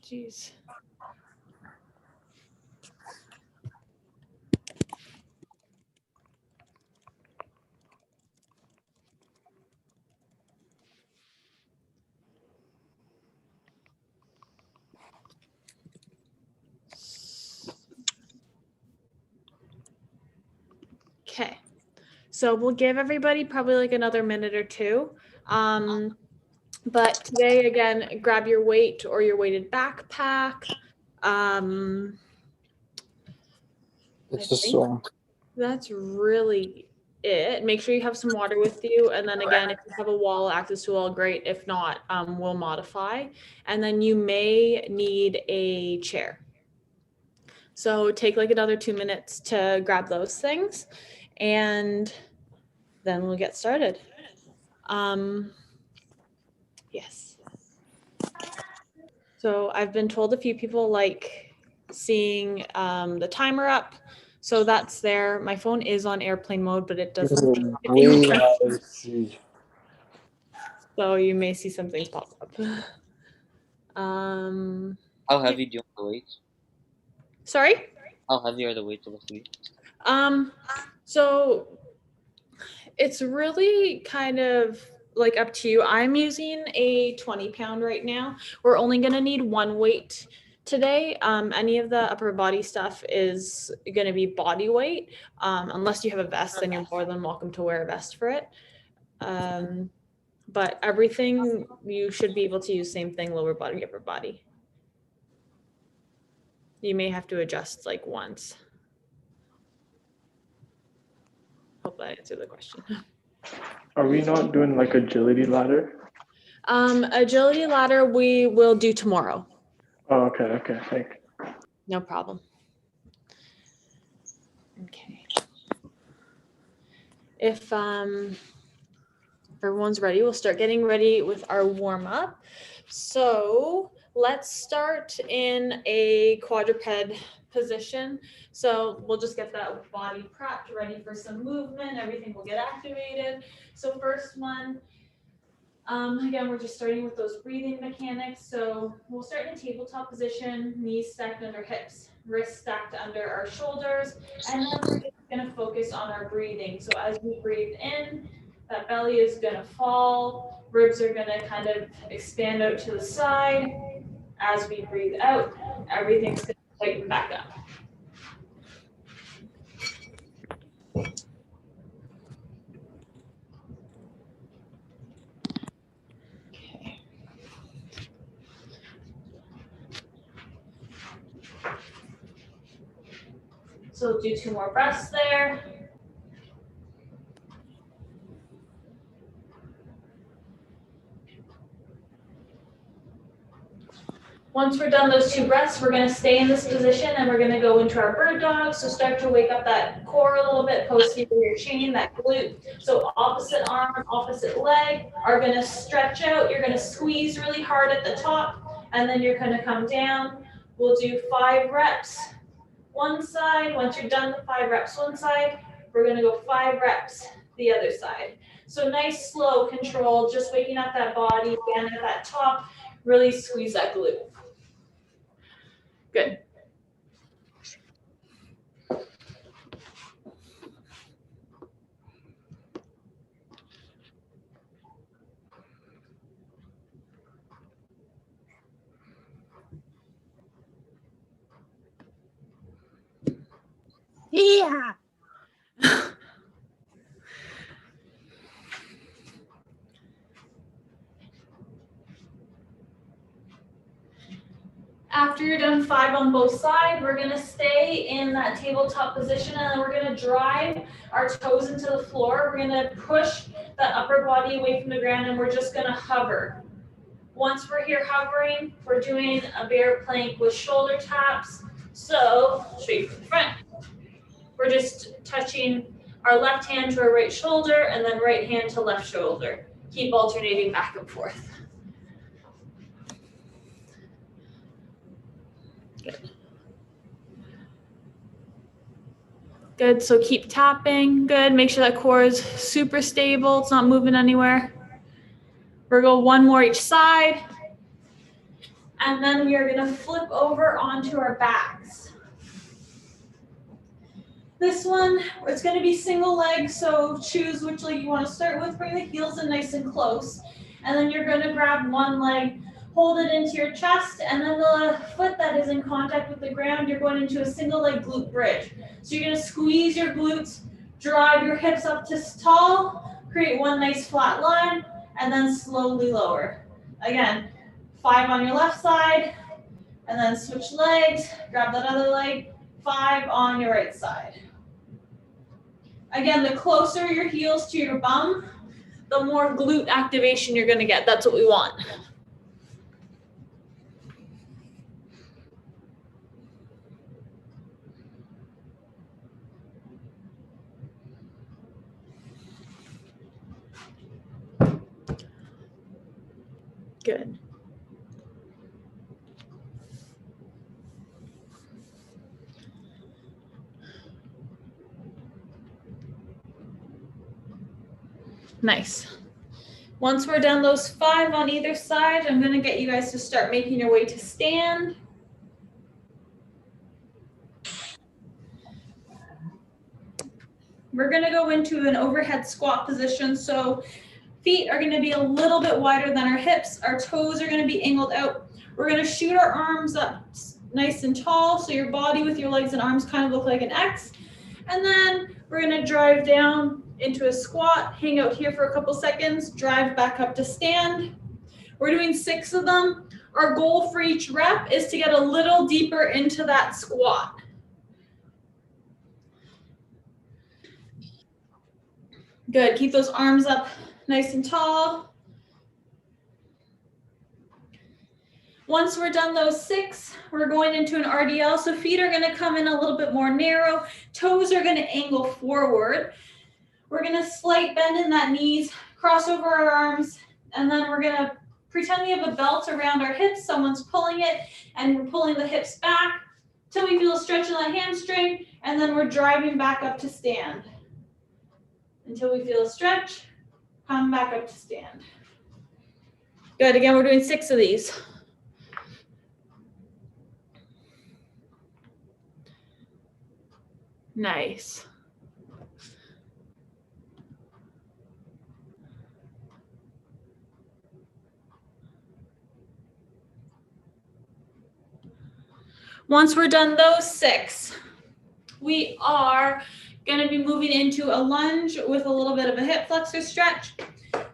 Jeez. Okay, so we'll give everybody probably like another minute or two. But today, again, grab your weight or your weighted backpack. It's just so. That's really it. Make sure you have some water with you. And then again, if you have a wall, access to a wall, great. If not, we'll modify. And then you may need a chair. So take like another 2 minutes to grab those things and then we'll get started. Yes. So I've been told a few people like seeing the timer up. So that's there. My phone is on airplane mode, but it doesn't. So you may see some things pop up. How heavy do you want the weights? Sorry? How heavy are the weights supposed to be? So it's really kind of like up to you. I'm using a 20-pound right now. We're only going to need one weight today. Any of the upper body stuff is going to be body weight. Unless you have a vest, then you're more than welcome to wear a vest for it. But everything you should be able to use same thing, lower body, upper body. You may have to adjust like once. Hope that answered the question. Are we not doing like agility ladder? Agility ladder we will do tomorrow. Oh, okay, thank you. No problem. Okay. If everyone's ready, we'll start getting ready with our warm-up. So let's start in a quadruped position. So we'll just get that body prepped, ready for some movement. Everything will get activated. So first one, again, we're just starting with those breathing mechanics. So we'll start in a tabletop position, knees stacked under hips, wrists stacked under our shoulders, and then we're just gonna focus on our breathing. So as we breathe in, that belly is gonna fall, ribs are gonna kind of expand out to the side. As we breathe out, everything's gonna tighten back up. Okay. So we'll do 2 more breaths there. Once we're done those 2 breaths, we're going to stay in this position and we're going to go into our bird dog. So start to wake up that core a little bit, posterior chain, that glute. So opposite arm, opposite leg are going to stretch out. You're going to squeeze really hard at the top and then you're going to come down. We'll do 5 reps one side. Once you're done the 5 reps one side, we're going to go 5 reps the other side. So nice, slow control, just waking up that body again at that top. Really squeeze that glute. Good. Yeah. After you're done 5 on both sides, we're going to stay in that tabletop position and then we're going to drive our toes into the floor. We're going to push the upper body away from the ground and we're just going to hover. Once we're here hovering, we're doing a bear plank with shoulder taps. So straight from the front. We're just touching our left hand to our right shoulder and then right hand to left shoulder. Keep alternating back and forth. Good. Good, so keep tapping. Good, make sure that core is super stable. It's not moving anywhere. We're gonna go one more each side. And then we are gonna flip over onto our backs. This one, it's gonna be single leg, so choose which leg you wanna start with. Bring the heels in nice and close. And then you're gonna grab one leg, hold it into your chest, and then the foot that is in contact with the ground, you're going into a single leg glute bridge. So you're gonna squeeze your glutes, drive your hips up to tall, create one nice flat line, and then slowly lower. Again, 5 on your left side, and then switch legs, grab that other leg, 5 on your right side. Again, the closer your heels to your bum, the more glute activation you're gonna get. That's what we want. Good. Nice. Once we're done those 5 on either side, I'm going to get you guys to start making your way to stand. We're going to go into an overhead squat position. So feet are going to be a little bit wider than our hips. Our toes are going to be angled out. We're going to shoot our arms up nice and tall. So your body with your legs and arms kind of look like an X. And then we're going to drive down into a squat, hang out here for a couple seconds, drive back up to stand. We're doing 6 of them. Our goal for each rep is to get a little deeper into that squat. Good, keep those arms up nice and tall. Once we're done those 6, we're going into an RDL. So feet are gonna come in a little bit more narrow. Toes are gonna angle forward. We're gonna slight bend in that knees, cross over our arms, and then we're gonna pretend we have a belt around our hips. Someone's pulling it, and we're pulling the hips back till we feel a stretch in that hamstring, and then we're driving back up to stand. Until we feel a stretch, come back up to stand. Good, again, we're doing 6 of these. Nice. Once we're done those 6, we are going to be moving into a lunge with a little bit of a hip flexor stretch.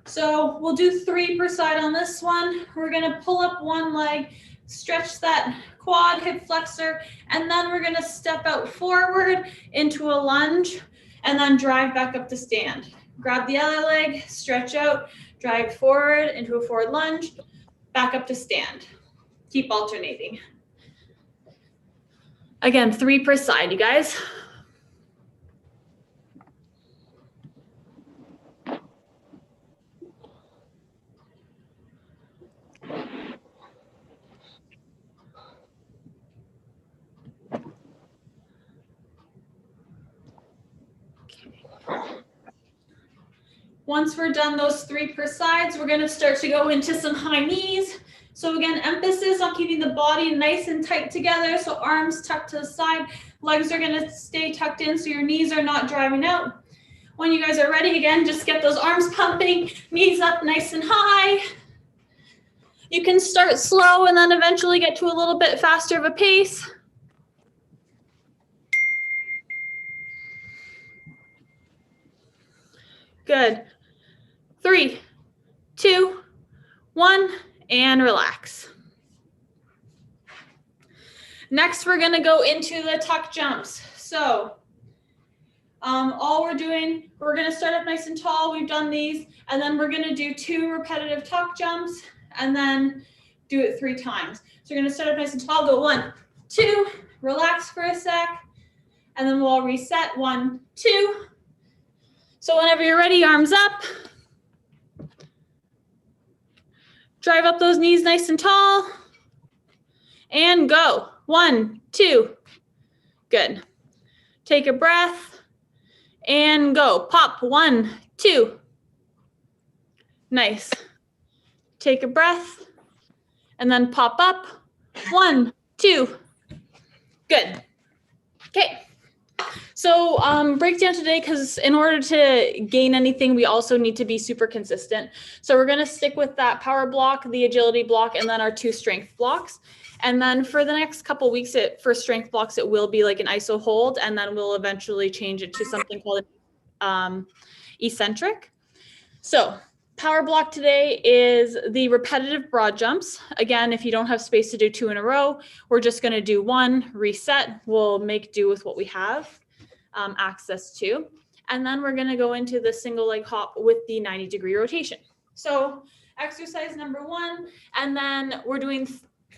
So we'll do 3 per side on this one. We're going to pull up one leg, stretch that quad, hip flexor, and then we're going to step out forward into a lunge and then drive back up to stand. Grab the other leg, stretch out, drive forward into a forward lunge, back up to stand. Keep alternating. Again, 3 per side, you guys. Once we're done those 3 per sides, we're going to start to go into some high knees. So again, emphasis on keeping the body nice and tight together. So arms tucked to the side, legs are going to stay tucked in so your knees are not driving out. When you guys are ready, again, just get those arms pumping, knees up nice and high. You can start slow and then eventually get to a little bit faster of a pace. Good. 3, 2, 1, and relax. Next, we're gonna go into the tuck jumps. So all we're doing, we're gonna start up nice and tall. We've done these, and then we're gonna do 2 repetitive tuck jumps. and then do it 3 times. So you're gonna start up nice and tall, go 1, 2, relax for a sec, and then we'll reset 1, 2. So whenever you're ready, arms up. Drive up those knees nice and tall. And go. 1, 2. Good. Take a breath and go. Pop. 1, 2. Nice. Take a breath and then pop up. 1, 2. Good. Okay. So breakdown today, because in order to gain anything, we also need to be super consistent. So we're going to stick with that power block, the agility block, and then our 2 strength blocks. And then for the next couple weeks, for strength blocks, it will be like an iso hold, and then we'll eventually change it to something called eccentric. So power block today is the repetitive broad jumps. Again, if you don't have space to do 2 in a row, we're just going to do 1, reset. We'll make do with what we have access to. And then we're going to go into the single leg hop with the 90-degree rotation. So exercise number 1, and then we're doing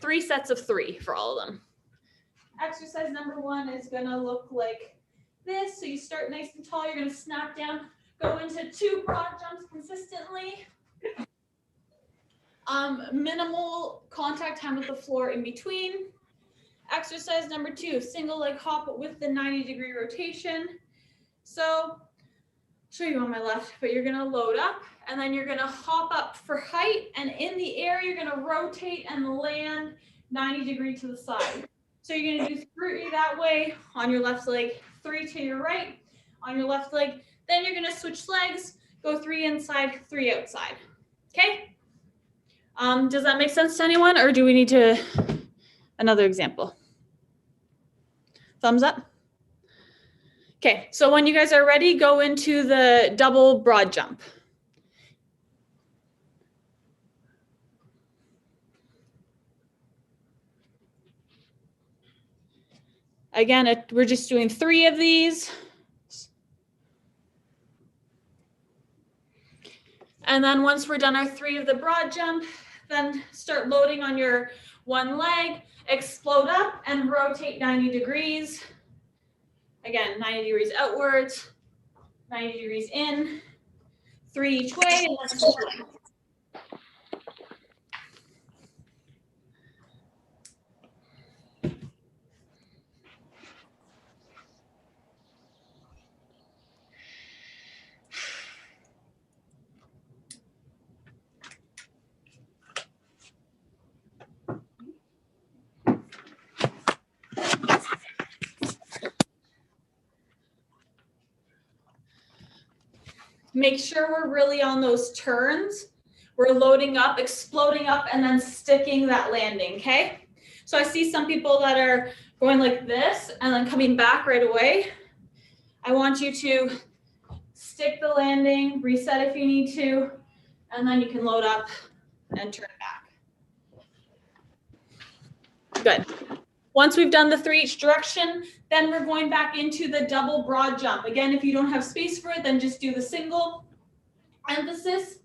3 sets of 3 for all of them. Exercise number 1 is going to look like this. So you start nice and tall. You're going to snap down, go into 2 broad jumps consistently. Minimal contact time with the floor in between. Exercise number 2, single leg hop with the 90-degree rotation. So I'll show you on my left, but you're gonna load up and then you're gonna hop up for height, and in the air, you're gonna rotate and land 90-degree to the side. So you're gonna do 3 that way on your left leg, 3 to your right on your left leg. Then you're gonna switch legs, go 3 inside, 3 outside. Okay? Does that make sense to anyone, or do we need to another example? Thumbs up. Okay, so when you guys are ready, go into the double broad jump. Again, we're just doing 3 of these. And then once we're done our 3 of the broad jump, then start loading on your 1 leg, explode up and rotate 90 degrees. Again, 90 degrees outwards, 90 degrees in, 3 each way, and then switch legs. Make sure we're really on those turns. We're loading up, exploding up, and then sticking that landing, okay? So I see some people that are going like this and then coming back right away. I want you to stick the landing, reset if you need to, and then you can load up and turn back. Good. Once we've done the 3 each direction, then we're going back into the double broad jump. Again, if you don't have space for it, then just do the single. Emphasis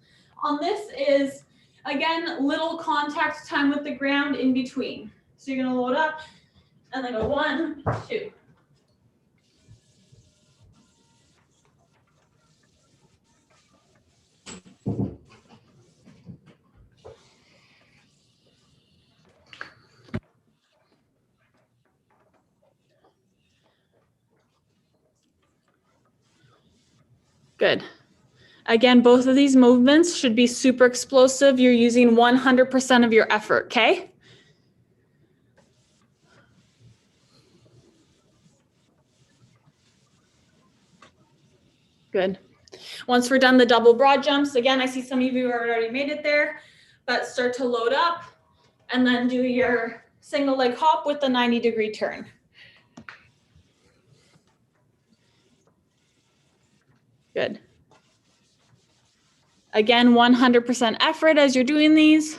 on this is, again, little contact time with the ground in between. So you're gonna load up and then go 1, 2. Good. Again, both of these movements should be super explosive. You're using 100% of your effort, okay? Good. Once we're done the double broad jumps, again, I see some of you have already made it there, but start to load up and then do your single leg hop with the 90-degree turn. Good. Again, 100% effort as you're doing these.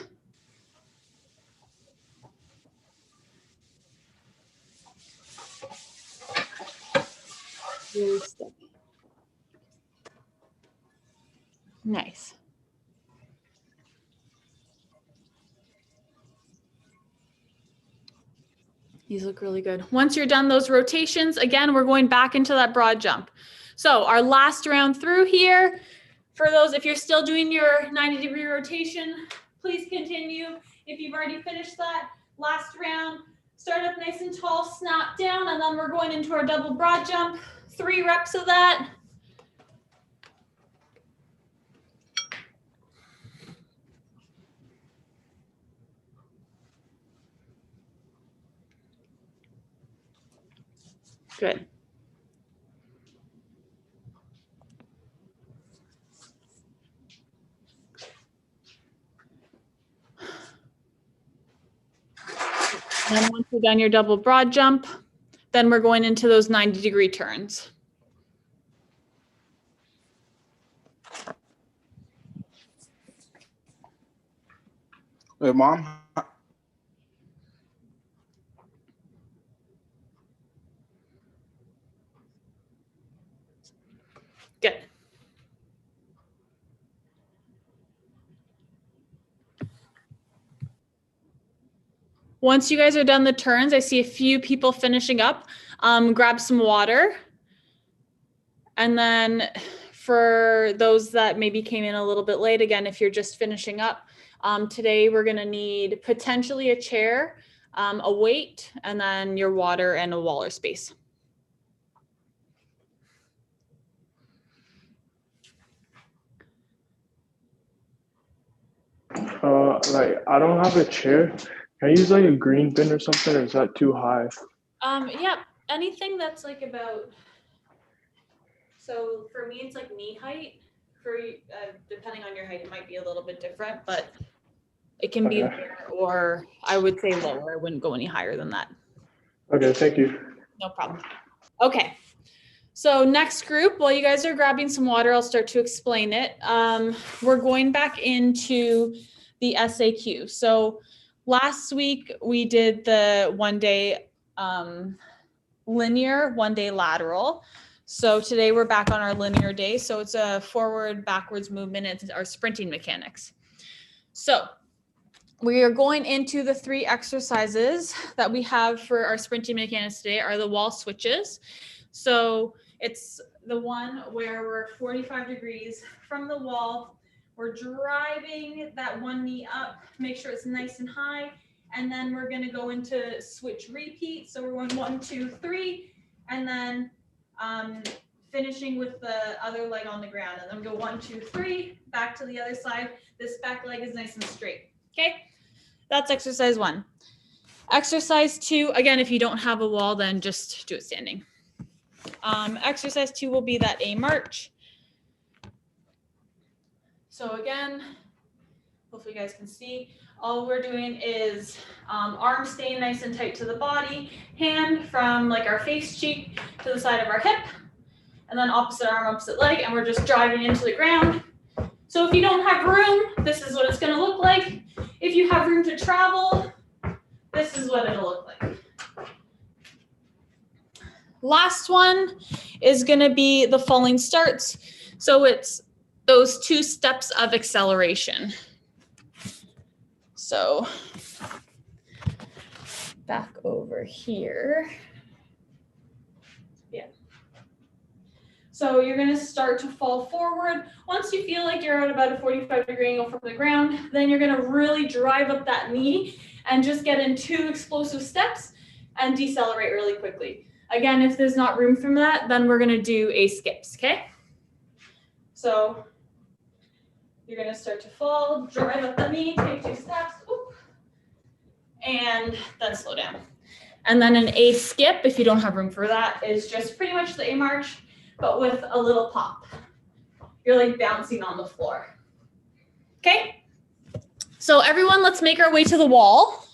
Really stick. Nice. These look really good. Once you're done those rotations, again, we're going back into that broad jump. So our last round through here, for those, if you're still doing your 90-degree rotation, please continue. If you've already finished that last round, start up nice and tall, snap down, and then we're going into our double broad jump. 3 reps of that. Good. And once you're done your double broad jump, then we're going into those 90-degree turns. Wait, Mom. Good. Once you guys are done the turns, I see a few people finishing up. Grab some water. And then for those that maybe came in a little bit late, again, if you're just finishing up, today we're gonna need potentially a chair, a weight, and then your water and a wall or space. Like I don't have a chair. Can I use like a green bin or something, or is that too high? Yeah, anything that's like about, so for me, it's like knee height. For depending on your height, it might be a little bit different, but it can be there, or I would say lower. I wouldn't go any higher than that. Okay, thank you. No problem. Okay. So next group, while you guys are grabbing some water, I'll start to explain it. We're going back into the SAQ. So last week we did the 1 day linear, 1 day lateral. So today we're back on our linear day. So it's a forward, backwards movement. It's our sprinting mechanics. So we are going into the 3 exercises that we have for our sprinting mechanics today are the wall switches. So it's the one where we're 45 degrees from the wall. We're driving that one knee up, make sure it's nice and high. And then we're gonna go into switch repeat. So we're going 1, 2, 3, and then finishing with the other leg on the ground. And then go 1, 2, 3, back to the other side. This back leg is nice and straight, okay? That's exercise 1. Exercise 2, again, if you don't have a wall, then just do it standing. Exercise 2 will be that A march. So again, hopefully you guys can see, all we're doing is arm staying nice and tight to the body, hand from like our face cheek to the side of our hip, and then opposite arm, opposite leg, and we're just driving into the ground. So if you don't have room, this is what it's gonna look like. If you have room to travel, this is what it'll look like. Last one is going to be the falling starts. So it's those 2 steps of acceleration. So back over here. Yeah. So you're going to start to fall forward. Once you feel like you're at about a 45-degree angle from the ground, then you're going to really drive up that knee and just get in 2 explosive steps and decelerate really quickly. Again, if there's not room for that, then we're gonna do A skips, okay? So you're gonna start to fall, drive up the knee, take 2 steps, whoop, and then slow down. And then an A skip, if you don't have room for that, is just pretty much the A march, but with a little pop. You're like bouncing on the floor, okay? So everyone, let's make our way to the wall.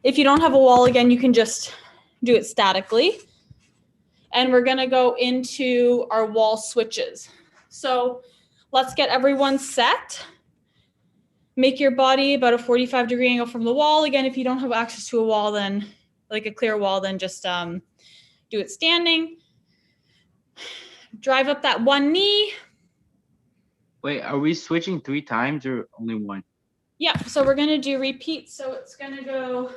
If you don't have a wall, again, you can just do it statically. And we're gonna go into our wall switches. So let's get everyone set. Make your body about a 45-degree angle from the wall. Again, if you don't have access to a wall, then like a clear wall, then just do it standing. Drive up that one knee. Wait, are we switching 3 times or only 1? Yeah, so we're gonna do repeat. So it's gonna go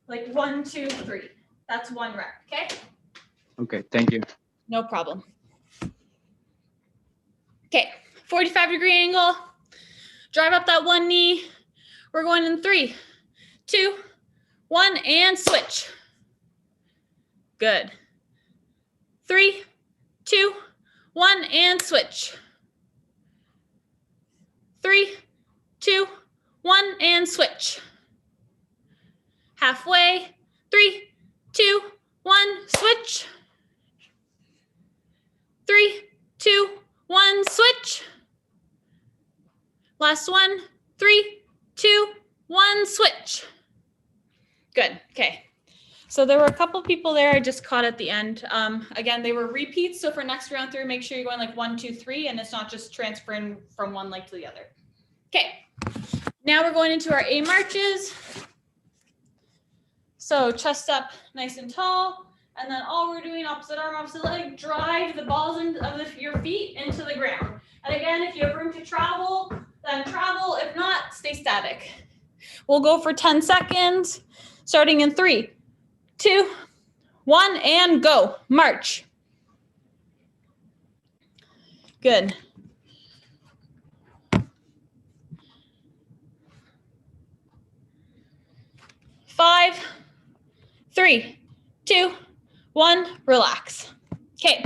Like 1, 2, 3. That's 1 rep, okay? Okay, thank you. No problem. Okay, 45-degree angle. Drive up that one knee. We're going in 3, 2, 1, and switch. Good. 3, 2, 1, and switch. 3, 2, 1, and switch. Halfway. 3, 2, 1, switch. 3, 2, 1, switch. Last one. 3, 2, 1, switch. Good. Okay. So there were a couple people there I just caught at the end. Again, they were repeats. So for next round 3, make sure you're going like 1, 2, 3, and it's not just transferring from one leg to the other. Okay. Now we're going into our A marches. So chest up nice and tall. And then all we're doing, opposite arm, opposite leg, drive the balls of your feet into the ground. And again, if you have room to travel, then travel. If not, stay static. We'll go for 10 seconds, starting in 3, 2, 1, and go. March. Good. Five, 3, 2, 1, relax. Okay,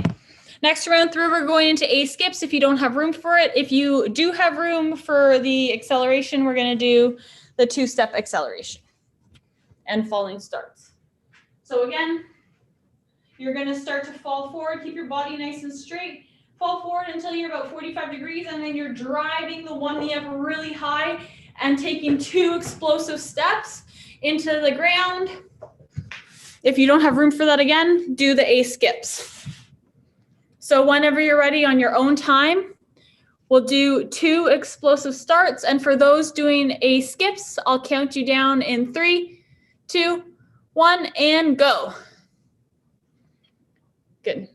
next round through, we're going into A skips if you don't have room for it. If you do have room for the acceleration, we're gonna do the 2-step acceleration and falling starts. So again, you're gonna start to fall forward, keep your body nice and straight, fall forward until you're about 45 degrees, and then you're driving the one knee up really high and taking 2 explosive steps into the ground. If you don't have room for that again, do the A skips. So whenever you're ready on your own time, we'll do 2 explosive starts. And for those doing A skips, I'll count you down in 3, 2, 1, and go. Good.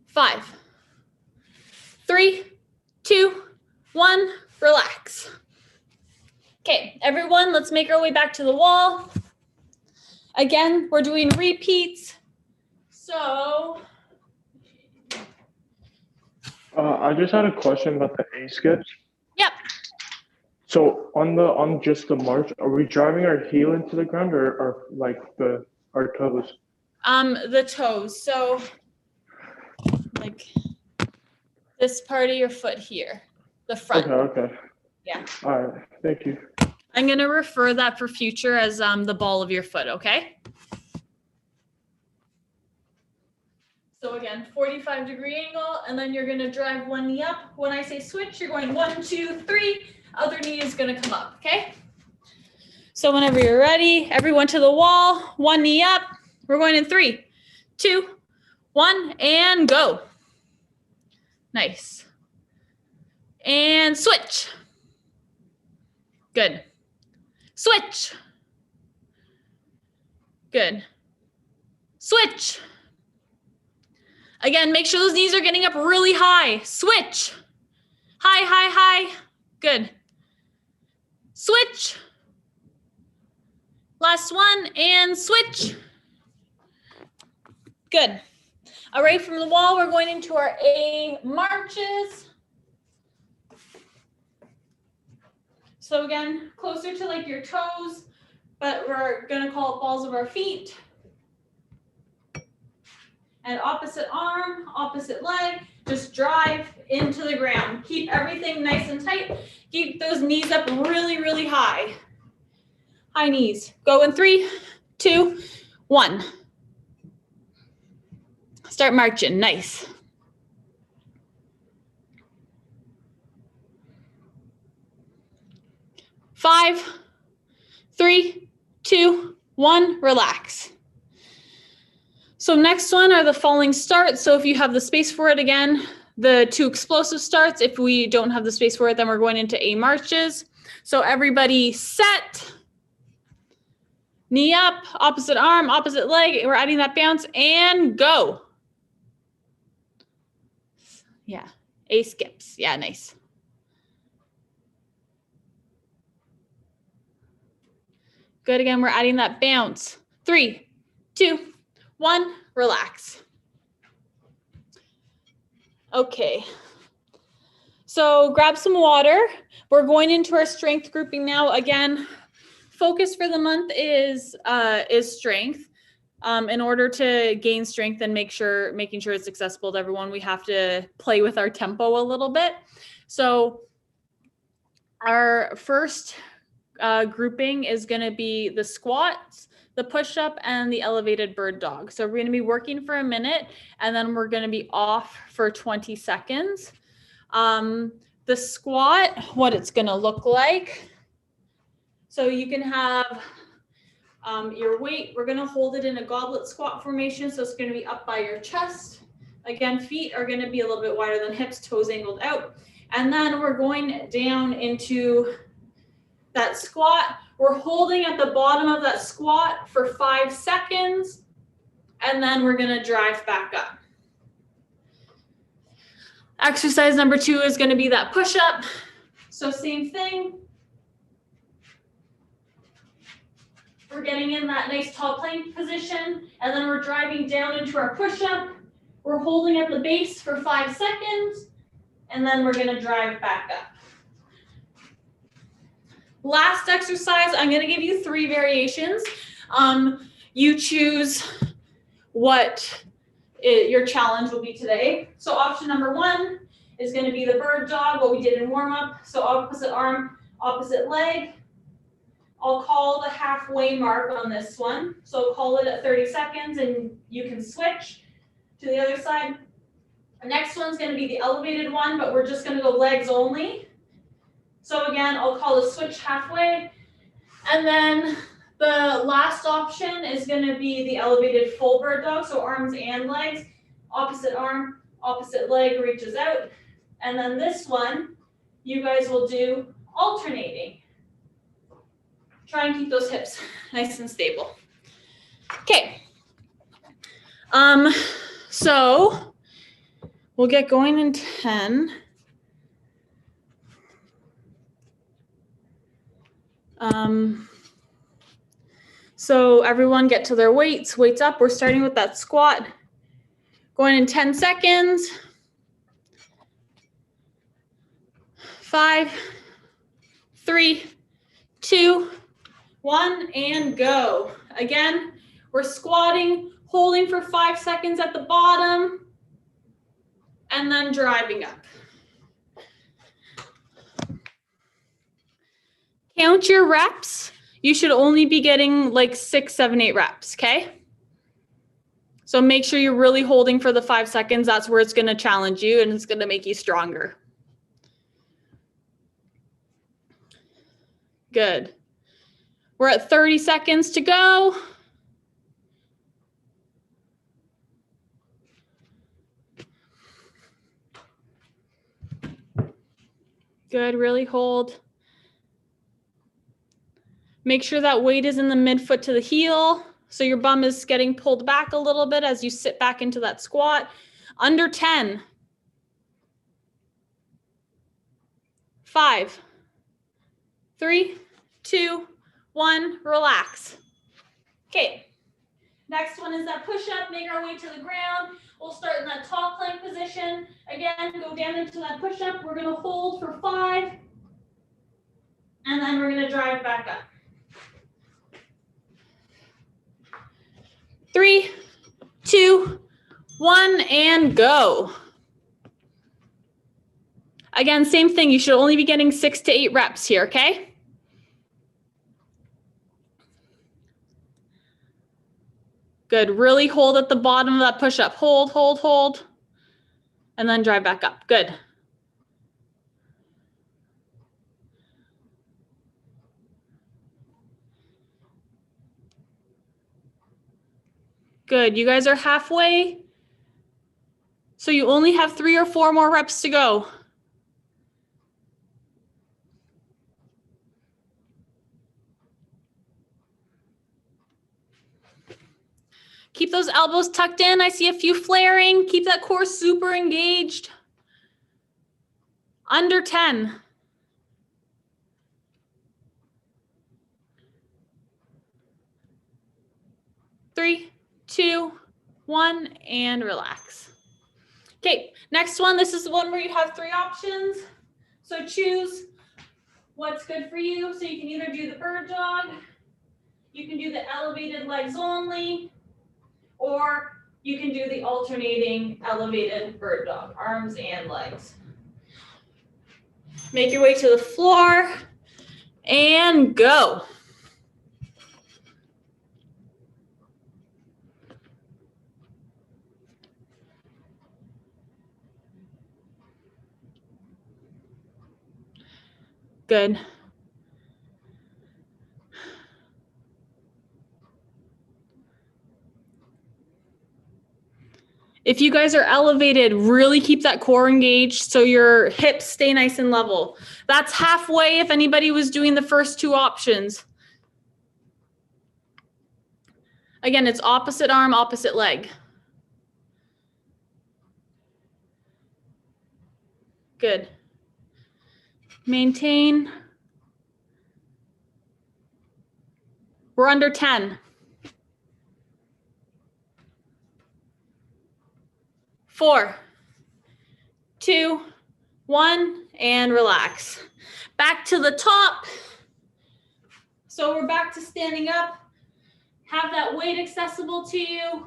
5, 3, 2, 1, relax. Okay, everyone, let's make our way back to the wall. Again, we're doing repeats. So, I just had a question about the A skips. yep. So on just the march, are we driving our heel into the ground or like our toes? The toes. So, like this part of your foot here, the front. Okay. Yeah. All right. Thank you. I'm going to refer that for future as the ball of your foot, okay? So again, 45-degree angle, and then you're going to drive one knee up. When I say switch, you're going 1, 2, 3. Other knee is going to come up, okay? So whenever you're ready, everyone to the wall, one knee up. We're going in 3, 2, 1, and go. Nice. And switch. Good. Switch. Good. Switch. Again, make sure those knees are getting up really high. Switch. High, high, high. Good. Switch. Last one, and switch. Good. All right, from the wall, we're going into our A marches. So again, closer to like your toes, but we're gonna call it balls of our feet. And opposite arm, opposite leg, just drive into the ground. Keep everything nice and tight. Keep those knees up really, really high. High knees. Go in 3, 2, 1. Start marching, nice. Five, 3, 2, 1, relax. So next one are the falling starts. So if you have the space for it again, the 2 explosive starts. If we don't have the space for it, then we're going into A marches. So everybody set, knee up, opposite arm, opposite leg. We're adding that bounce and go. Yeah, A skips. Yeah, nice. Good. Again, we're adding that bounce. 3, 2, 1, relax. Okay. So grab some water. We're going into our strength grouping now. Again, focus for the month is strength. In order to gain strength and making sure it's accessible to everyone, we have to play with our tempo a little bit. So our first grouping is going to be the squats, the push-up, and the elevated bird dog. So we're going to be working for a minute, and then we're going to be off for 20 seconds. The squat, what it's going to look like. So you can have your weight. We're going to hold it in a goblet squat formation. So it's going to be up by your chest. Again, feet are going to be a little bit wider than hips, toes angled out. And then we're going down into that squat. We're holding at the bottom of that squat for 5 seconds. And then we're going to drive back up. Exercise number 2 is going to be that push-up. So same thing. We're getting in that nice tall plank position, and then we're driving down into our push-up. We're holding at the base for 5 seconds, and then we're going to drive back up. Last exercise, I'm going to give you 3 variations. You choose what your challenge will be today. So option number 1 is going to be the bird dog, what we did in warm-up. So opposite arm, opposite leg. I'll call the halfway mark on this one. So call it at 30 seconds and you can switch to the other side. The next one's going to be the elevated one, but we're just going to go legs only. So again, I'll call the switch halfway. And then the last option is going to be the elevated full bird dog. So arms and legs, opposite arm, opposite leg reaches out. And then this one, you guys will do alternating. Try and keep those hips nice and stable. Okay. So we'll get going in 10. So everyone get to their weights. Weights up. We're starting with that squat. Going in 10 seconds. 5, 3, 2, 1, and go. Again, we're squatting, holding for 5 seconds at the bottom, and then driving up. Count your reps. You should only be getting like 6, 7, 8 reps, okay? So make sure you're really holding for the 5 seconds. That's where it's going to challenge you and it's going to make you stronger. Good. We're at 30 seconds to go. Good, really hold. Make sure that weight is in the midfoot to the heel. So your bum is getting pulled back a little bit as you sit back into that squat. Under 10. 5, 3, 2, 1, relax. Okay, next one is that push-up, make our way to the ground. We'll start in that tall plank position. Again, go down into that push-up. We're gonna hold for 5, and then we're gonna drive back up. 3, 2, 1, and go. Again, same thing. You should only be getting 6 to 8 reps here, okay? Good. Really hold at the bottom of that push-up. Hold, hold, hold. And then drive back up. Good. Good. You guys are halfway. So you only have 3 or 4 more reps to go. Keep those elbows tucked in. I see a few flaring. Keep that core super engaged. Under 10. 2, 1, and relax. Okay, next one. This is the one where you have 3 options. So choose what's good for you. So you can either do the bird dog, you can do the elevated legs only, or you can do the alternating elevated bird dog, arms and legs. Make your way to the floor and go. Good. If you guys are elevated, really keep that core engaged so your hips stay nice and level. That's halfway if anybody was doing the first 2 options. Again, it's opposite arm, opposite leg. Good. Maintain. We're under 10. 4, 2, 1, and relax. Back to the top. So we're back to standing up. Have that weight accessible to you.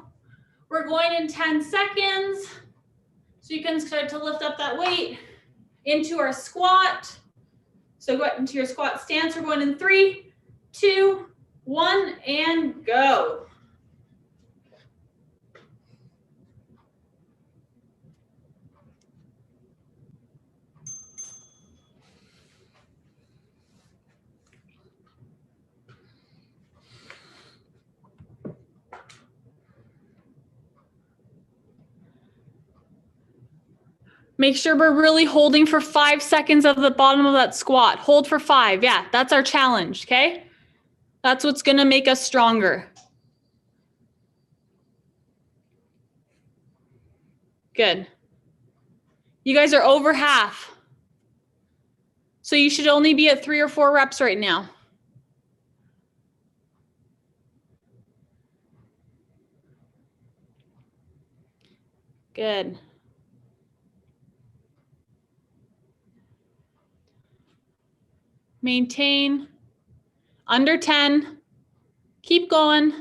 We're going in 10 seconds. So you can start to lift up that weight into our squat. So go into your squat stance. We're going in 3, 2, 1, and go. Make sure we're really holding for 5 seconds at the bottom of that squat. Hold for 5. Yeah, that's our challenge, okay? That's what's gonna make us stronger. Good. You guys are over half. So you should only be at 3 or 4 reps right now. Good. Maintain. Under 10. Keep going.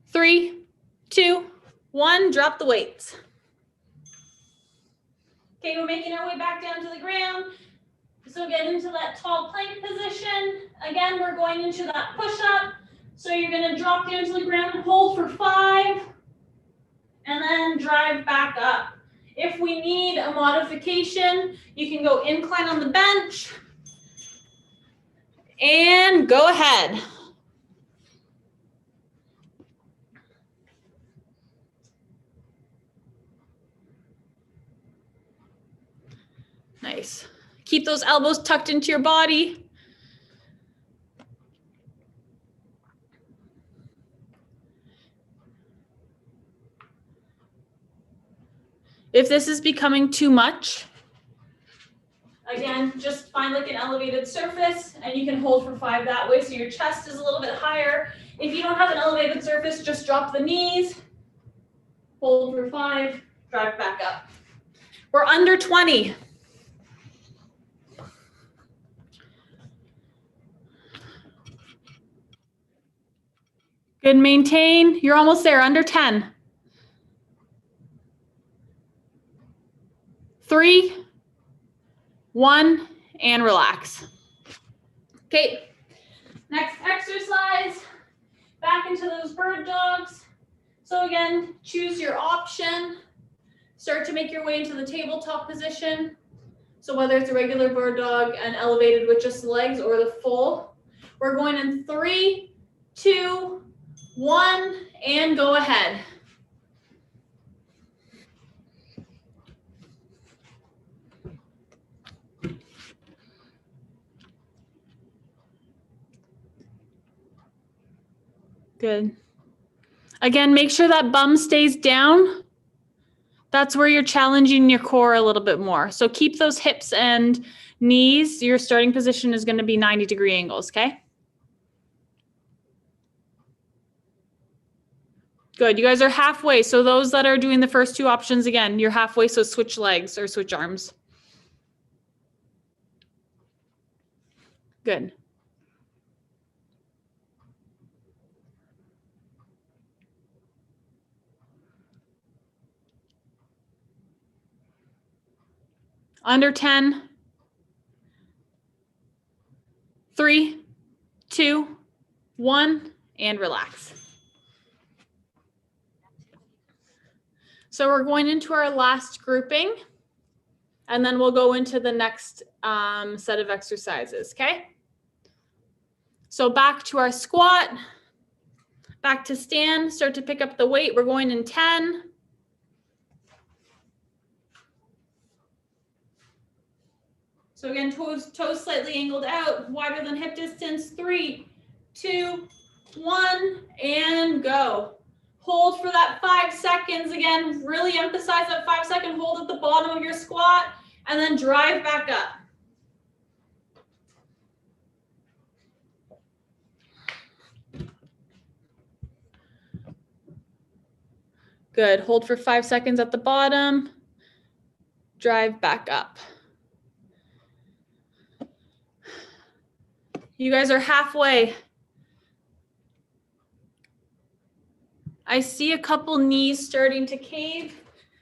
3, 2, 1. Drop the weights. Okay, we're making our way back down to the ground. So get into that tall plank position. Again, we're going into that push-up. So you're gonna drop down to the ground, hold for 5, and then drive back up. If we need a modification, you can go incline on the bench and go ahead. Nice. Keep those elbows tucked into your body. If this is becoming too much, again, just find like an elevated surface and you can hold for 5 that way so your chest is a little bit higher. If you don't have an elevated surface, just drop the knees, hold for 5, drive back up. We're under 20. Good, maintain. You're almost there, under 10. 3, 1, and relax. Okay, next exercise, back into those bird dogs. So again, choose your option. Start to make your way into the tabletop position. So whether it's a regular bird dog and elevated with just legs or the full. We're going in 3, 2, 1, and go ahead. Good. Again, make sure that bum stays down. That's where you're challenging your core a little bit more. So keep those hips and knees. Your starting position is going to be 90-degree angles, okay? Good. You guys are halfway. So those that are doing the first two options again, you're halfway. So switch legs or switch arms. Good. Under 10. 3, 2, 1, and relax. So we're going into our last grouping, and then we'll go into the next set of exercises, okay? So back to our squat, back to stand, start to pick up the weight. We're going in 10. So again, toes slightly angled out, wider than hip distance. 3, 2, 1, and go. Hold for that 5 seconds. Again, really emphasize that 5-second hold at the bottom of your squat, and then drive back up. Good. Hold for 5 seconds at the bottom. Drive back up. You guys are halfway. I see a couple knees starting to cave,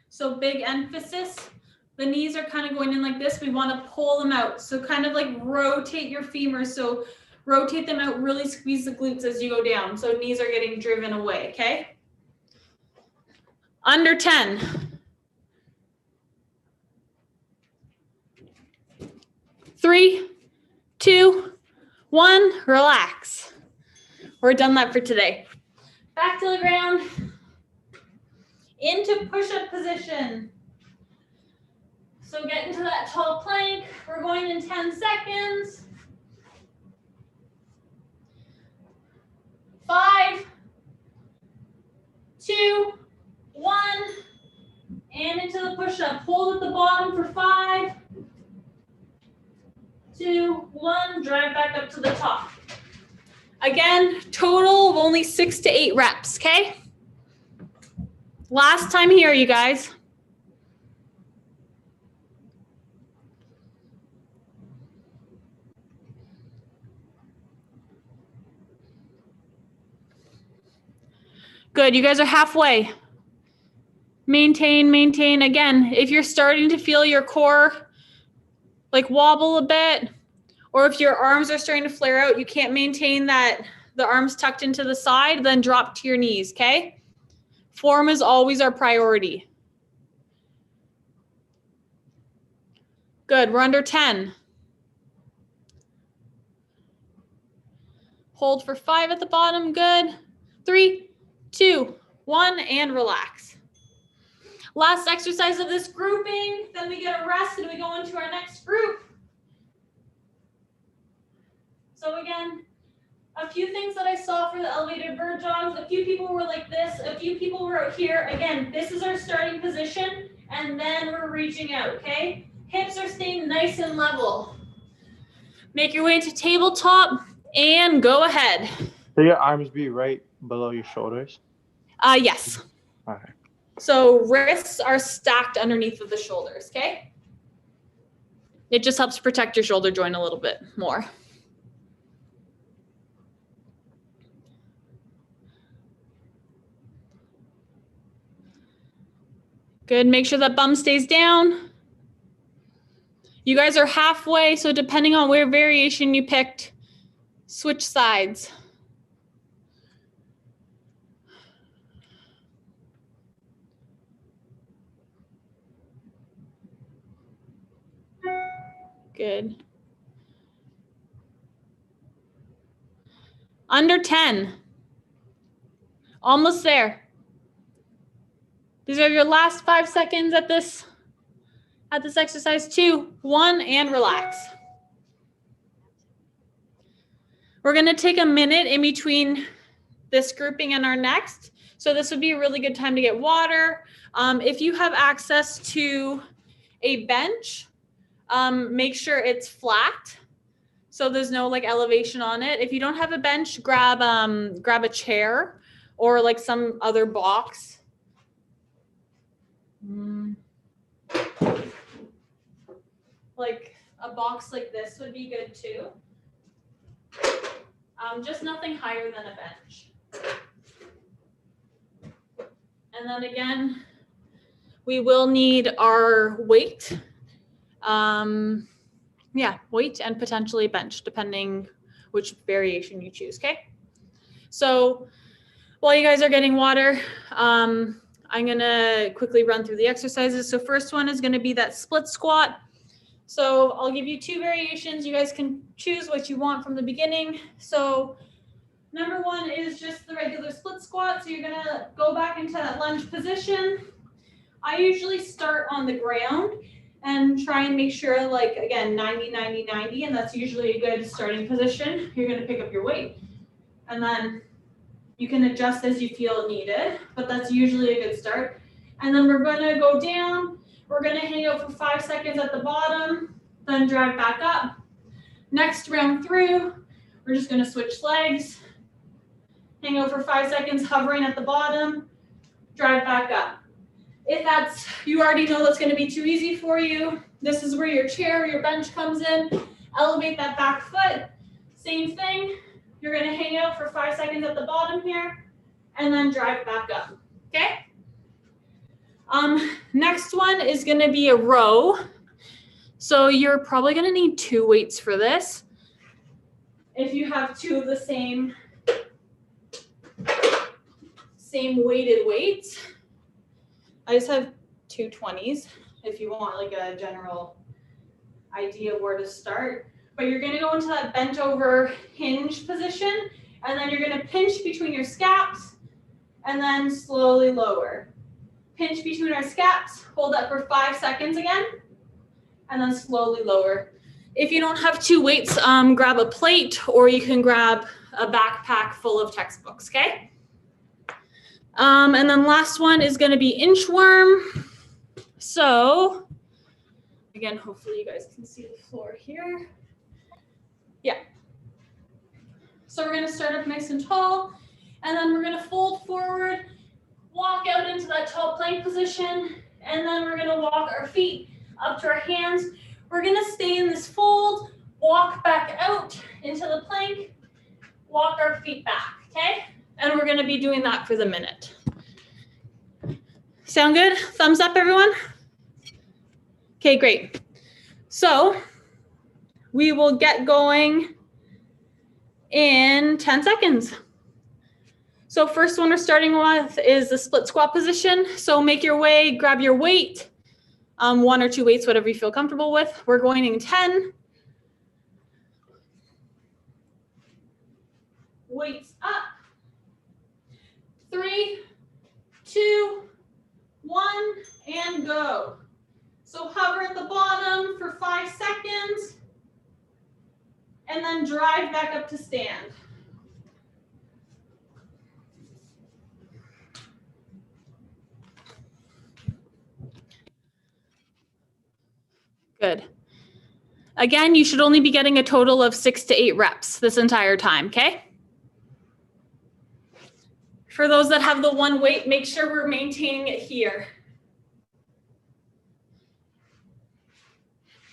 so big emphasis. The knees are kind of going in like this. We want to pull them out. So kind of like rotate your femurs. So rotate them out, really squeeze the glutes as you go down. So knees are getting driven away, okay? Under 10. 3, 2, 1, relax. We're done that for today. Back to the ground, into push-up position. So get into that tall plank. We're going in 10 seconds. 5, 2, 1, and into the push-up. Hold at the bottom for 5, 2, 1, drive back up to the top. Again, total of only 6 to 8 reps, okay? Last time here, you guys. Good, you guys are halfway. Maintain, maintain. Again, if you're starting to feel your core like wobble a bit, or if your arms are starting to flare out, you can't maintain that, the arms tucked into the side, then drop to your knees, okay? Form is always our priority. Good, we're under 10. Hold for 5 at the bottom, good. 3, 2, 1, and relax. Last exercise of this grouping, then we get a rest and we go into our next group. So again, a few things that I saw for the elevated bird dogs, a few people were like this, a few people were out here. Again, this is our starting position, and then we're reaching out, okay? Hips are staying nice and level. Make your way into tabletop and go ahead. Should your arms be right below your shoulders? Yes. All right. So wrists are stacked underneath of the shoulders, okay? It just helps protect your shoulder joint a little bit more. Good, make sure that bum stays down. You guys are halfway, so depending on where variation you picked, switch sides. Good. Under 10. Almost there. These are your last 5 seconds at this exercise. 2, 1, and relax. We're going to take a minute in between this grouping and our next. So this would be a really good time to get water. If you have access to a bench, make sure it's flat, so there's no like elevation on it. If you don't have a bench, grab a chair or like some other box. Like a box like this would be good too. Just nothing higher than a bench. And then again, we will need our weight. Weight and potentially bench, depending which variation you choose, okay? So while you guys are getting water, I'm gonna quickly run through the exercises. So first one is gonna be that split squat. So I'll give you 2 variations. You guys can choose what you want from the beginning. So number 1 is just the regular split squat. So you're gonna go back into that lunge position. I usually start on the ground and try and make sure, like, again, 90, 90, 90, and that's usually a good starting position. You're gonna pick up your weight, and then you can adjust as you feel needed, but that's usually a good start. And then we're gonna go down. We're gonna hang out for 5 seconds at the bottom, then drive back up. Next round through, we're just gonna switch legs, hang out for 5 seconds, hovering at the bottom, drive back up. If that's, you already know that's gonna be too easy for you, this is where your chair or your bench comes in. Elevate that back foot, same thing. You're gonna hang out for 5 seconds at the bottom here, and then drive back up, okay? Next one is gonna be a row. So you're probably gonna need 2 weights for this. If you have 2 of the same weighted weights. I just have 2 20s if you want like a general idea of where to start. But you're gonna go into that bent over hinge position, and then you're gonna pinch between your scaps and then slowly lower. Pinch between our scaps, hold that for 5 seconds again, and then slowly lower. If you don't have 2 weights, grab a plate, or you can grab a backpack full of textbooks, okay? And then last one is gonna be inchworm. So, again, hopefully you guys can see the floor here. Yeah. So we're gonna start up nice and tall, and then we're gonna fold forward, walk out into that tall plank position, and then we're gonna walk our feet up to our hands. We're gonna stay in this fold, walk back out into the plank, walk our feet back, okay? And we're gonna be doing that for the minute. Sound good? Thumbs up, everyone? Okay, great. So we will get going in 10 seconds. So first one we're starting with is the split squat position. So make your way, grab your weight, 1 or 2 weights, whatever you feel comfortable with. We're going in 10. Weights up. 3, 2, 1, and go. So hover at the bottom for 5 seconds, and then drive back up to stand. Good. Again, you should only be getting a total of 6 to 8 reps this entire time, okay? For those that have the 1 weight, make sure we're maintaining it here.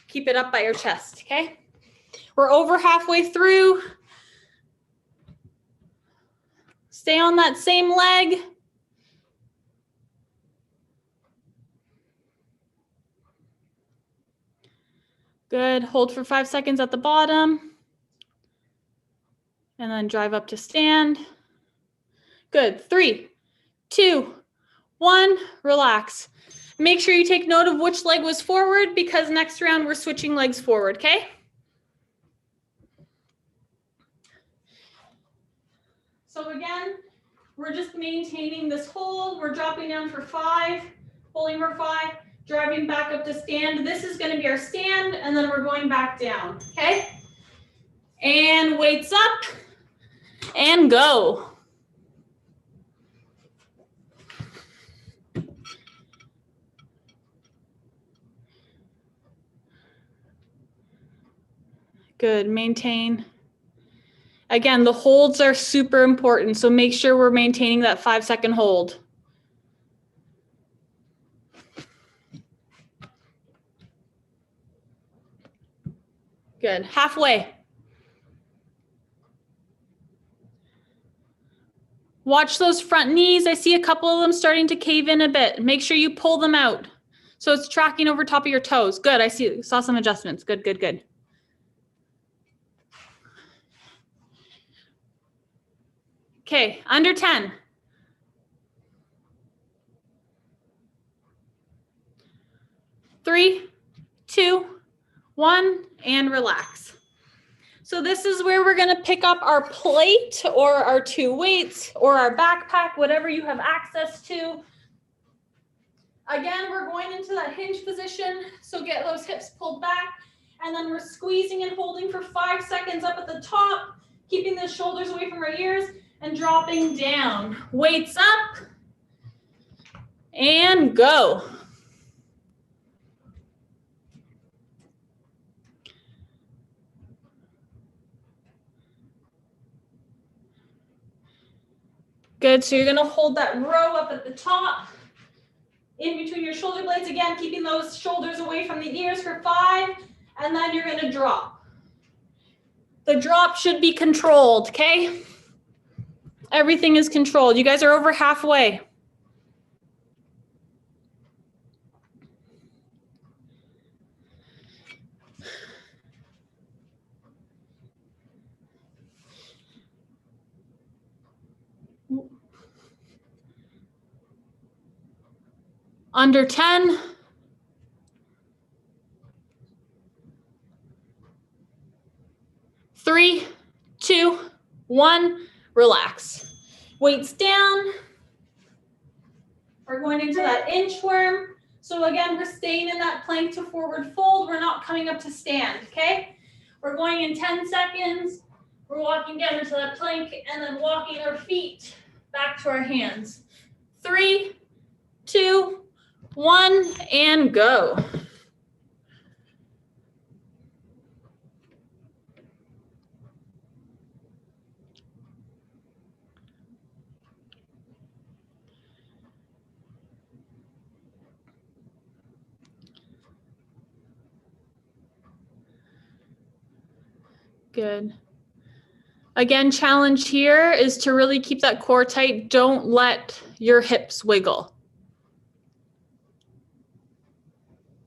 Keep it up by your chest, okay? We're over halfway through. Stay on that same leg. Good, hold for 5 seconds at the bottom. And then drive up to stand. Good, 3, 2, 1, relax. Make sure you take note of which leg was forward, because next round we're switching legs forward, okay? So again, we're just maintaining this hold. We're dropping down for 5, holding for 5, driving back up to stand. This is gonna be our stand, and then we're going back down, okay? And weights up, and go. Good, maintain. Again, the holds are super important, so make sure we're maintaining that 5-second hold. Good. Halfway. Watch those front knees. I see a couple of them starting to cave in a bit. Make sure you pull them out so it's tracking over top of your toes. Good. I saw some adjustments. Good, good, good. Okay, under 10. 3, 2, 1, and relax. So this is where we're gonna pick up our plate or our 2 weights or our backpack, whatever you have access to. Again, we're going into that hinge position, so get those hips pulled back, and then we're squeezing and holding for 5 seconds up at the top, keeping the shoulders away from our ears, and dropping down. Weights up, and go. Good, so you're gonna hold that row up at the top, in between your shoulder blades, again, keeping those shoulders away from the ears for 5, and then you're gonna drop. The drop should be controlled, okay? Everything is controlled. You guys are over halfway. Under 10. 3, 2, 1, relax. Weights down. We're going into that inchworm. So again, we're staying in that plank to forward fold. We're not coming up to stand, okay? We're going in 10 seconds. We're walking down into that plank and then walking our feet back to our hands. 3, 2, 1, and go. Good. Again, challenge here is to really keep that core tight. Don't let your hips wiggle.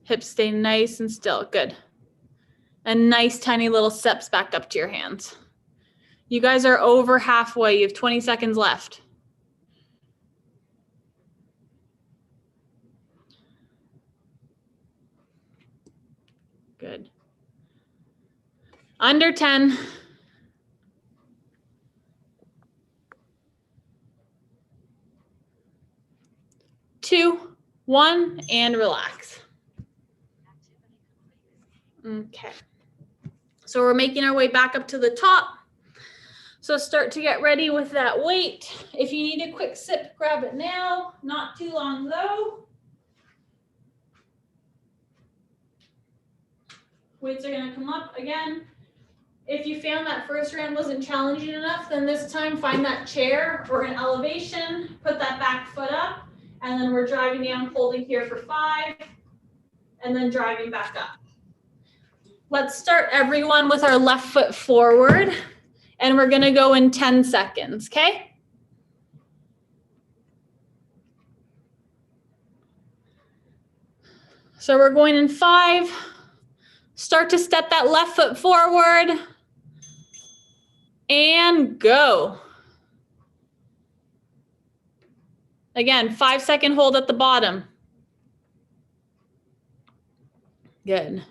Hips stay nice and still. Good. And nice tiny little steps back up to your hands. You guys are over halfway. You have 20 seconds left. Good. Under 10. 2, 1, and relax. Okay. So we're making our way back up to the top. So start to get ready with that weight. If you need a quick sip, grab it now. Not too long though. Weights are gonna come up again. If you found that first round wasn't challenging enough, then this time find that chair or an elevation, put that back foot up, and then we're driving down, holding here for 5, and then driving back up. Let's start everyone with our left foot forward, and we're gonna go in 10 seconds, okay? So we're going in 5. Start to step that left foot forward, and go. Again, 5-second hold at the bottom. Good.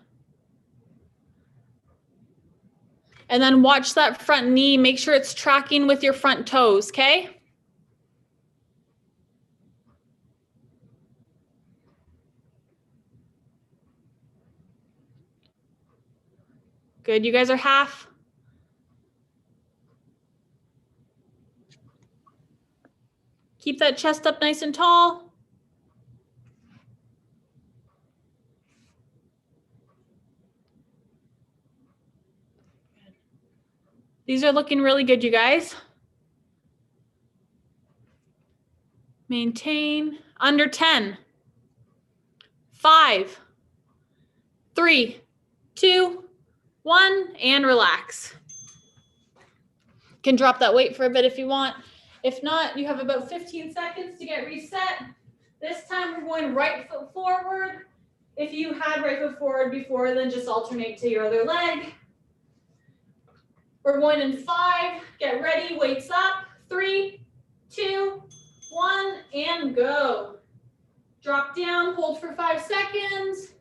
And then watch that front knee. Make sure it's tracking with your front toes, okay? Good, you guys are half. Keep that chest up nice and tall. These are looking really good, you guys. Maintain. Under 10. 5, 3, 2, 1, and relax. Can drop that weight for a bit if you want. If not, you have about 15 seconds to get reset. This time we're going right foot forward. If you had right foot forward before, then just alternate to your other leg. We're going in 5, get ready, weights up. 3, 2, 1, and go. Drop down, hold for 5 seconds,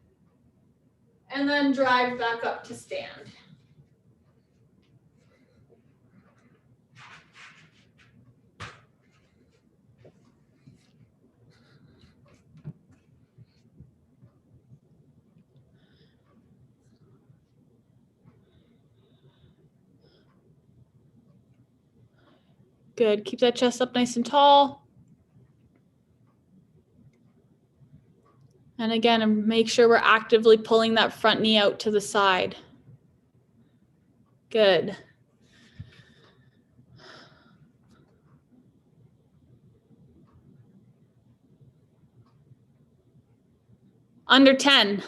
and then drive back up to stand. Good, keep that chest up nice and tall. And again, make sure we're actively pulling that front knee out to the side. Good. Under 10.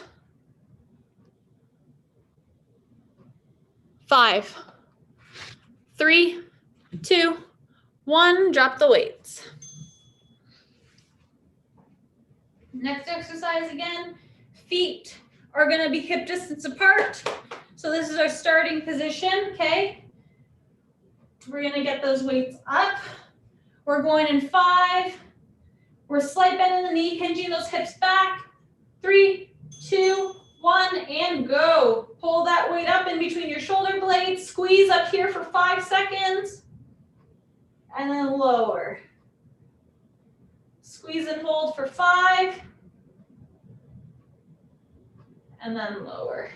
5, 3, 2, 1, drop the weights. Next exercise again, feet are gonna be hip distance apart. So this is our starting position, okay? We're gonna get those weights up. We're going in 5. We're slight bend in the knee, hinging those hips back. 3, 2, 1, and go. Pull that weight up in between your shoulder blades. Squeeze up here for 5 seconds. And then lower. Squeeze and hold for 5. And then lower.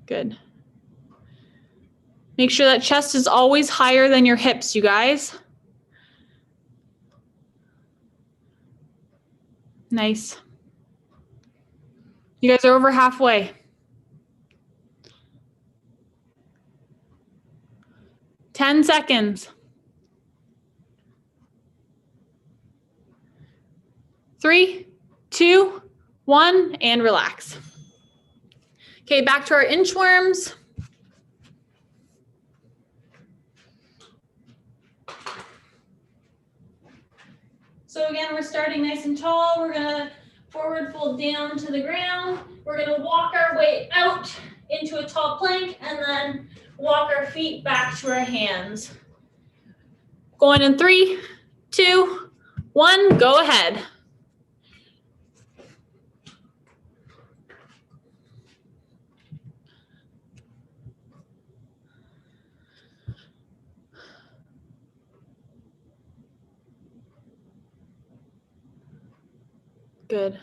Good. Make sure that chest is always higher than your hips, you guys. Nice. You guys are over halfway. 10 seconds. 3, 2, 1, and relax. Okay, back to our inchworms. So again, we're starting nice and tall. We're gonna forward fold down to the ground. We're gonna walk our way out into a tall plank and then walk our feet back to our hands. Going in 3, 2, 1, go ahead. Good.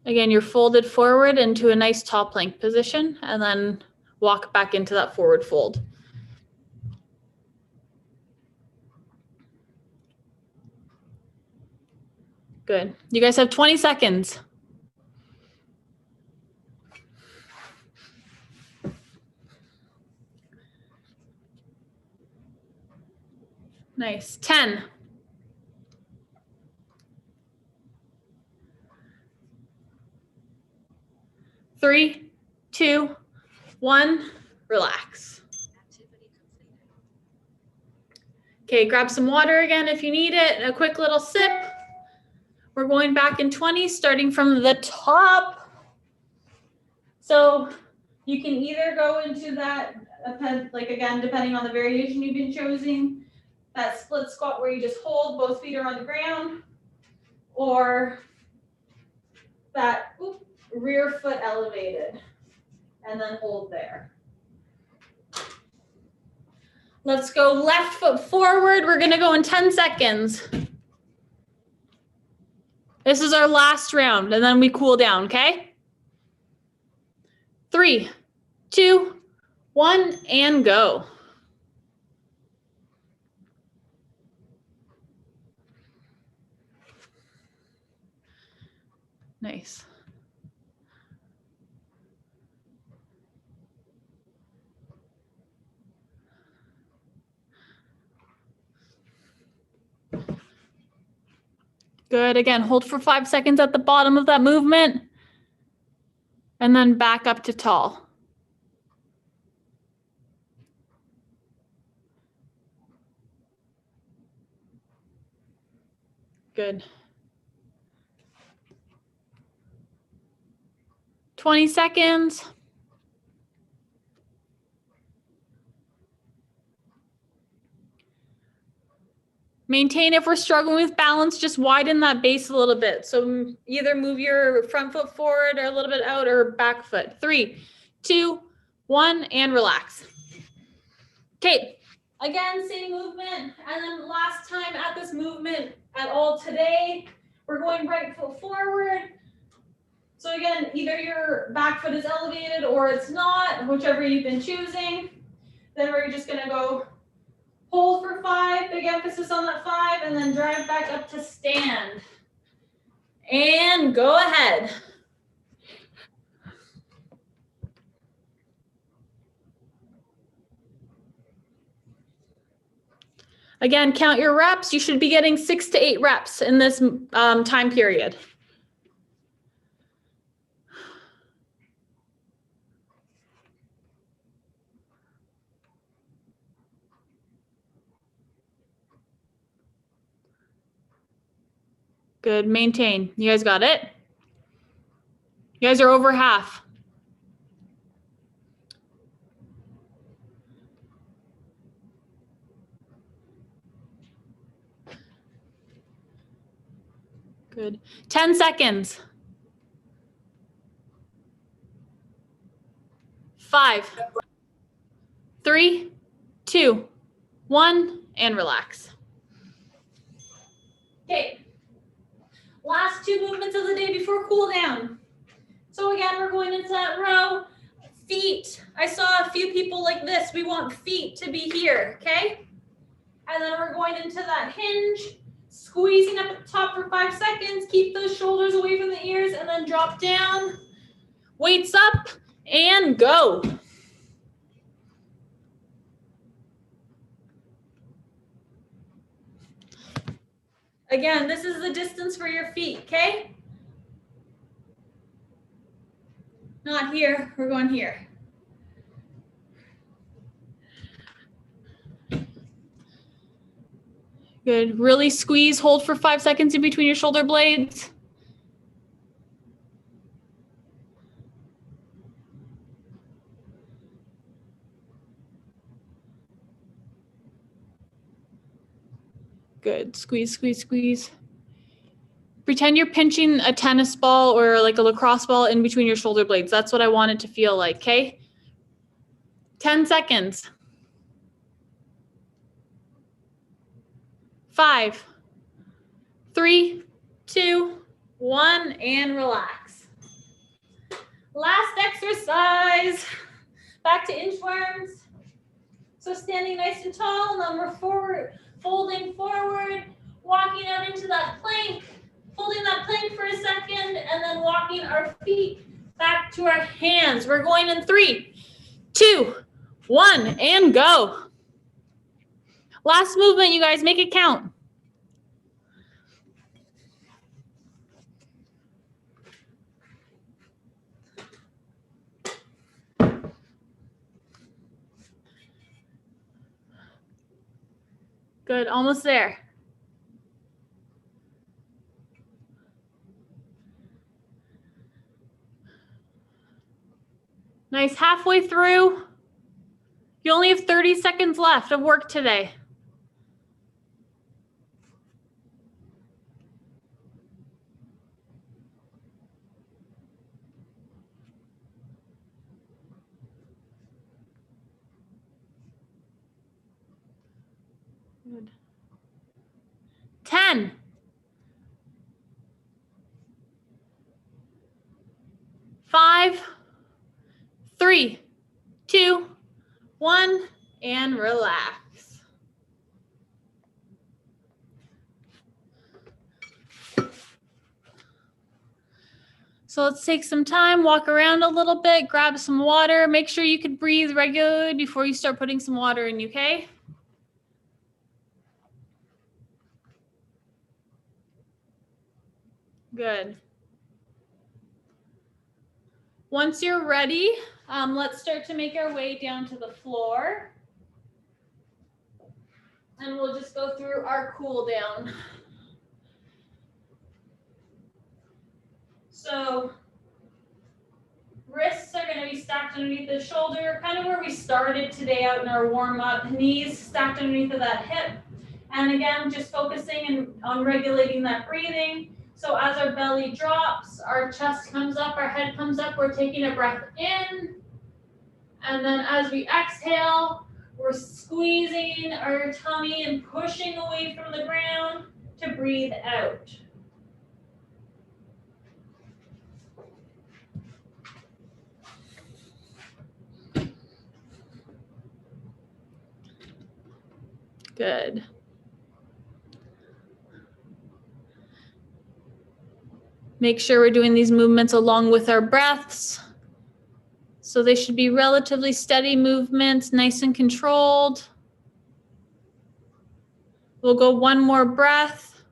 Again, you're folded forward into a nice tall plank position and then walk back into that forward fold. Good. You guys have 20 seconds. Nice. 10. 3, 2, 1, relax. Okay, grab some water again if you need it, a quick little sip. We're going back in 20, starting from the top. So you can either go into that, like again, depending on the variation you've been choosing, that split squat where you just hold, both feet are on the ground, or that rear foot elevated, and then hold there. Let's go left foot forward. We're gonna go in 10 seconds. This is our last round, and then we cool down, okay? 3, 2, 1, and go. Nice. Good. Again, hold for 5 seconds at the bottom of that movement. And then back up to tall. Good. 20 seconds. Maintain. If we're struggling with balance, just widen that base a little bit. So either move your front foot forward or a little bit out or back foot. 3, 2, 1, and relax. Okay, again, same movement. And then last time at this movement at all today, we're going right foot forward. So again, either your back foot is elevated or it's not, whichever you've been choosing. Then we're just gonna go hold for 5, big emphasis on that 5, and then drive back up to stand. And go ahead. Again, count your reps. You should be getting 6 to 8 reps in this time period. Good, maintain. You guys got it? You guys are over half. Good. 10 seconds. 5, 3, 2, 1, and relax. Okay. Last 2 movements of the day before cool down. So again, we're going into that row. Feet. I saw a few people like this. We want feet to be here, okay? And then we're going into that hinge, squeezing up at the top for 5 seconds. Keep those shoulders away from the ears and then drop down. Weights up and go. Again, this is the distance for your feet, okay? Not here, we're going here. Good, really squeeze, hold for 5 seconds in between your shoulder blades. Good, squeeze, squeeze, squeeze. Pretend you're pinching a tennis ball or like a lacrosse ball in between your shoulder blades. That's what I want it to feel like, okay? 10 seconds. 5, 3, 2, 1, and relax. Last exercise. Back to inchworms. So standing nice and tall, and then we're forward, folding forward, walking out into that plank, holding that plank for a second, and then walking our feet back to our hands. We're going in 3, 2, 1, and go. Last movement, you guys, make it count. Good, almost there. Nice, halfway through. You only have 30 seconds left of work today. Good. 10. 5, 3, 2, 1, and relax. So let's take some time, walk around a little bit, grab some water. Make sure you can breathe regularly before you start putting some water in, okay? Good. Once you're ready, let's start to make our way down to the floor. And we'll just go through our cool down. So wrists are going to be stacked underneath the shoulder, kind of where we started today out in our warm up. Knees stacked underneath of that hip. And again, just focusing on regulating that breathing. So as our belly drops, our chest comes up, our head comes up, we're taking a breath in. And then as we exhale, we're squeezing our tummy and pushing away from the ground to breathe out. Good. Make sure we're doing these movements along with our breaths. So they should be relatively steady movements, nice and controlled. We'll go one more breath.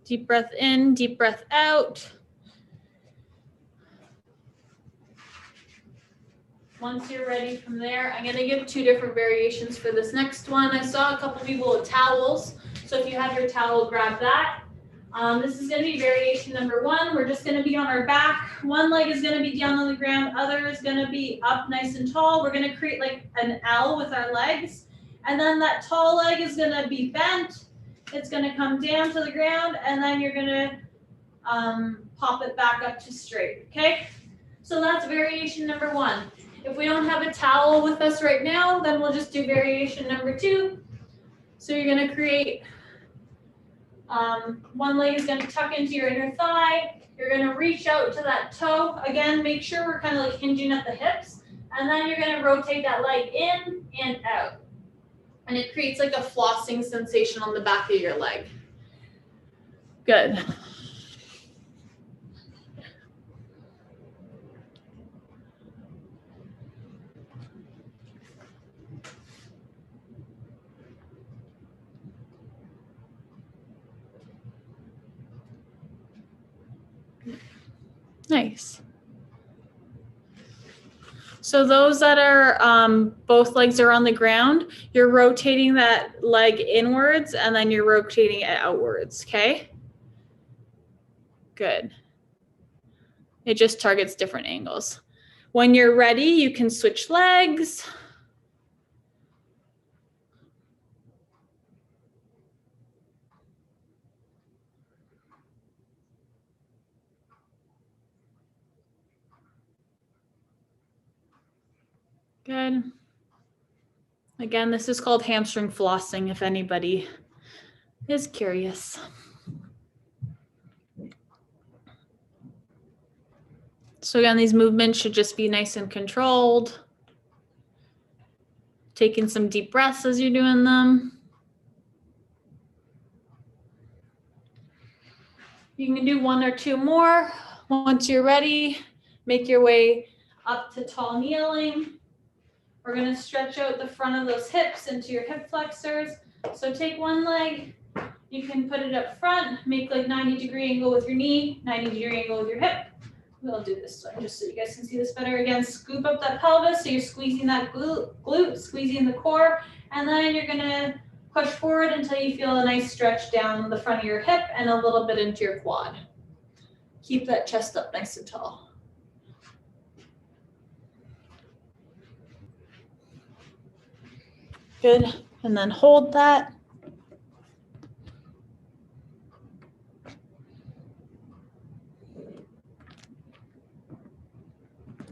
Deep breath in, deep breath out. Once you're ready from there, I'm going to give 2 different variations for this next one. I saw a couple people with towels. So if you have your towel, grab that. This is going to be variation number 1. We're just going to be on our back. One leg is going to be down on the ground. Other is going to be up nice and tall. We're going to create like an L with our legs. And then that tall leg is going to be bent. It's going to come down to the ground. And then you're going to pop it back up to straight. Okay? So that's variation number 1. If we don't have a towel with us right now, then we'll just do variation number 2. So you're going to create one leg is going to tuck into your inner thigh. You're going to reach out to that toe. Again, make sure we're kind of like hinging at the hips. And then you're going to rotate that leg in and out. And it creates like a flossing sensation on the back of your leg. Good. Nice. So those that are both legs are on the ground, you're rotating that leg inwards and then you're rotating it outwards, okay? Good. It just targets different angles. When you're ready, you can switch legs. Good. Again, this is called hamstring flossing if anybody is curious. So again, these movements should just be nice and controlled. Taking some deep breaths as you're doing them. You can do 1 or 2 more. Once you're ready, make your way up to tall kneeling. We're going to stretch out the front of those hips into your hip flexors. So take one leg, you can put it up front, make like 90-degree angle with your knee, 90-degree angle with your hip. We'll do this one just so you guys can see this better. Again, scoop up that pelvis so you're squeezing that glute, squeezing the core, and then you're going to push forward until you feel a nice stretch down the front of your hip and a little bit into your quad. Keep that chest up nice and tall. Good, and then hold that.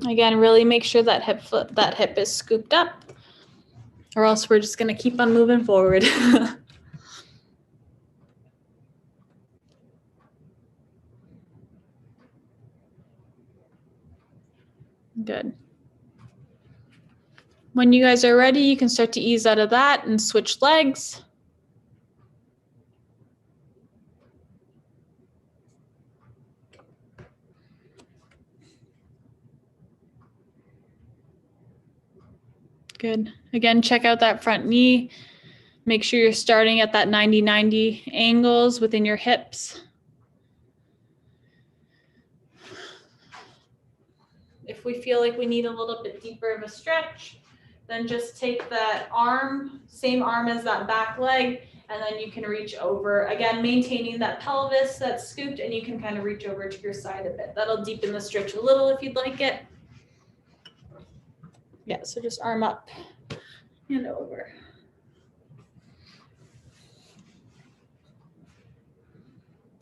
Again, really make sure that hip is scooped up, or else we're just going to keep on moving forward. Good. When you guys are ready, you can start to ease out of that and switch legs. Good. Again, check out that front knee. Make sure you're starting at that 90-90 angles within your hips. If we feel like we need a little bit deeper of a stretch, then just take that arm, same arm as that back leg, and then you can reach over. Again, maintaining that pelvis that's scooped, and you can kind of reach over to your side a bit. That'll deepen the stretch a little if you'd like it. Yeah, so just arm up and over.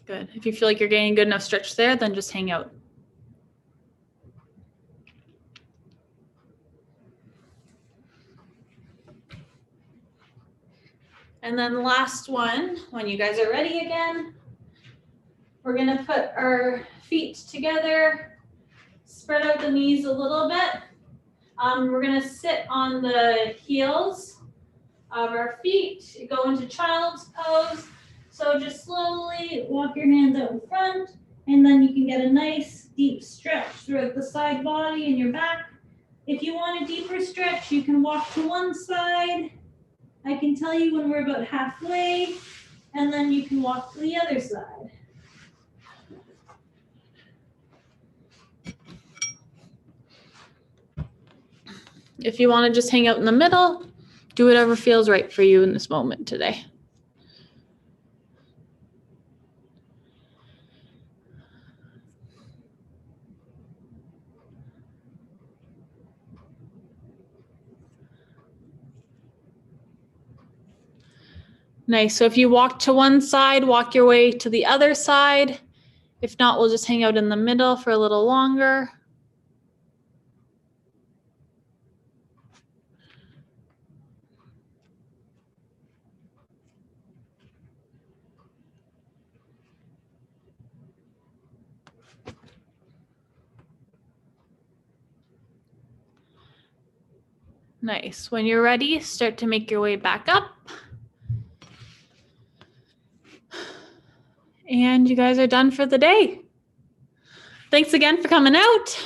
Good. If you feel like you're getting good enough stretch there, then just hang out. And then the last one, when you guys are ready again, we're gonna put our feet together, spread out the knees a little bit. We're gonna sit on the heels of our feet, go into child's pose. So just slowly walk your hands out in front, and then you can get a nice deep stretch throughout the side body and your back. If you want a deeper stretch, you can walk to one side. I can tell you when we're about halfway, and then you can walk to the other side. If you want to just hang out in the middle, do whatever feels right for you in this moment today. Nice. So if you walk to one side, walk your way to the other side. If not, we'll just hang out in the middle for a little longer. Nice. When you're ready, start to make your way back up. And you guys are done for the day. Thanks again for coming out.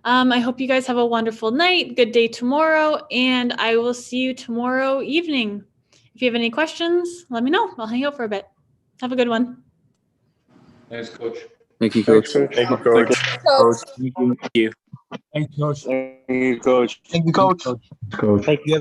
I hope you guys have a wonderful night, good day tomorrow, and I will see you tomorrow evening. If you have any questions, let me know. I'll hang out for a bit. Have a good one. Thanks, Coach. Thank you, Coach. Thanks, Coach. Thank you, Coach. Thank you. Thank you, Coach. Thank you, Coach. Thank you, Coach. Coach. Thank you.